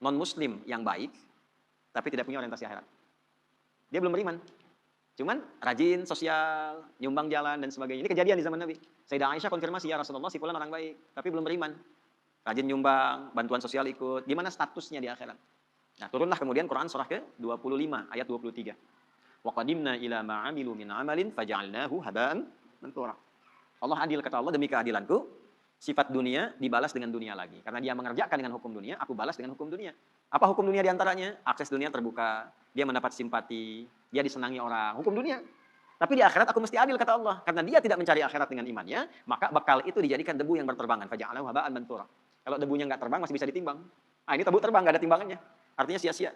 non-muslim yang baik, tapi tidak punya orientasi akhirat. Dia belum beriman. Cuman rajin, sosial, nyumbang jalan, dan sebagainya. Ini kejadian di zaman Nabi. Sayyidah Aisyah konfirmasi, ya Rasulullah, si fulan orang baik, tapi belum beriman. Rajin nyumbang, bantuan sosial ikut. Gimana statusnya di akhirat? Nah, turunlah kemudian Quran surah ke-25, ayat 23. Wa qadimna ila ma 'amilu min 'amalin faja'alnahu haba'an mansura. Allah adil, kata Allah, demi keadilanku, sifat dunia dibalas dengan dunia lagi. Karena dia mengerjakan dengan hukum dunia, aku balas dengan hukum dunia. Apa hukum dunia diantaranya? Akses dunia terbuka, dia mendapat simpati, dia disenangi orang, hukum dunia. Tapi di akhirat aku mesti adil, kata Allah. Karena dia tidak mencari akhirat dengan imannya, maka bekal itu dijadikan debu yang berterbangan. Faja'alahu haba'an mansura. Kalau debunya nggak terbang, masih bisa ditimbang. Ah, ini debu terbang, nggak ada timbangannya. Artinya sia-sia.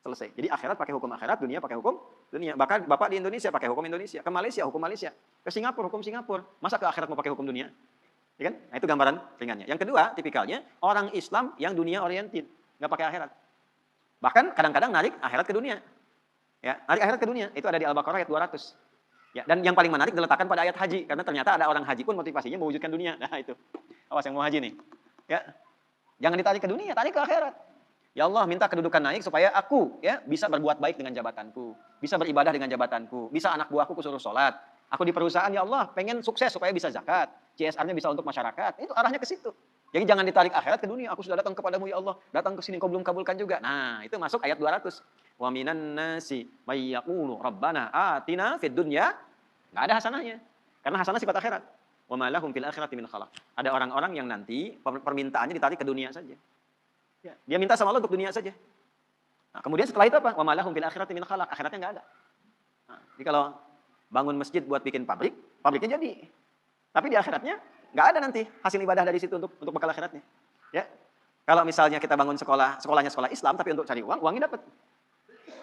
Selesai. Jadi akhirat pakai hukum akhirat, dunia pakai hukum dunia. Bahkan Bapak di Indonesia pakai hukum Indonesia, ke Malaysia hukum Malaysia, ke Singapura hukum Singapura. Masa ke akhirat mau pakai hukum dunia? Ya kan? Nah, itu gambaran ringannya. Yang kedua, tipikalnya orang Islam yang dunia oriented, nggak pakai akhirat. Bahkan kadang-kadang narik akhirat ke dunia. Ya, narik akhirat ke dunia. Itu ada di Al-Baqarah ayat 200. Ya, dan yang paling menarik diletakkan pada ayat haji, karena ternyata ada orang haji pun motivasinya mewujudkan dunia. Nah, itu. Awas yang mau haji nih. Ya. Jangan ditarik ke dunia, tarik ke akhirat. Ya Allah, minta kedudukan naik supaya aku ya bisa berbuat baik dengan jabatanku, bisa beribadah dengan jabatanku, bisa anak buahku kusuruh sholat. Aku di perusahaan, ya Allah, pengen sukses supaya bisa zakat, CSR-nya bisa untuk masyarakat. Itu arahnya ke situ. Jadi jangan ditarik akhirat ke dunia. Aku sudah datang kepadamu, ya Allah, datang ke sini kau belum kabulkan juga. Nah, itu masuk ayat 200. Wa minan nasi may yaqulu rabbana atina fid dunya. Enggak ada hasanahnya. Karena hasanah sifat akhirat. Wa ma lahum fil akhirati min khalaq. Ada orang-orang yang nanti permintaannya ditarik ke dunia saja. Ya, dia minta sama Allah untuk dunia saja. Nah, kemudian setelah itu apa? Wa ma lahum fil akhirati min khalaq. Akhiratnya enggak ada. Nah, jadi kalau bangun masjid buat bikin pabrik, pabriknya jadi. Tapi di akhiratnya enggak ada nanti hasil ibadah dari situ untuk bekal akhiratnya. Ya. Kalau misalnya kita bangun sekolah, sekolahnya sekolah Islam tapi untuk cari uang, uangnya dapat.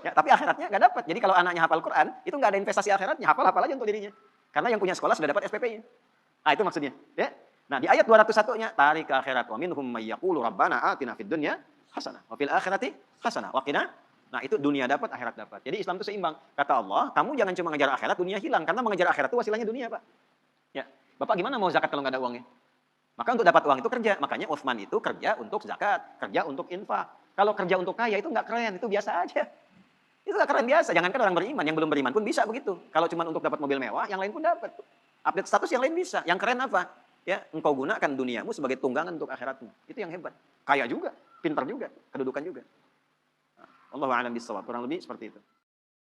Ya, tapi akhiratnya enggak dapat. Jadi kalau anaknya hafal Quran, itu enggak ada investasi akhiratnya, hafal-hafal aja untuk dirinya. Karena yang punya sekolah sudah dapat SPP-nya. Nah, itu maksudnya, ya. Nah, di ayat 201-nya tarik ke akhirat. Wa minhum may yaqulu rabbana atina fid dunya hasanah wa fil akhirati hasanah wa qina. Nah, itu dunia dapat, akhirat dapat. Jadi Islam itu seimbang. Kata Allah, kamu jangan cuma ngejar akhirat, dunia hilang. Karena mengejar akhirat itu wasilahnya dunia, Pak. Ya. Bapak gimana mau zakat kalau nggak ada uangnya? Maka untuk dapat uang itu kerja. Makanya Utsman itu kerja untuk zakat, kerja untuk infak. Kalau kerja untuk kaya itu nggak keren, itu biasa aja. Itu nggak keren biasa. Jangankan orang beriman, yang belum beriman pun bisa begitu. Kalau cuma untuk dapat mobil mewah, yang lain pun dapat. Update status yang lain bisa. Yang keren apa? Ya, engkau gunakan duniamu sebagai tunggangan untuk akhiratmu. Itu yang hebat. Kaya juga, pintar juga, kedudukan juga. Nah, Allahu a'lam bishawab. Kurang lebih seperti itu.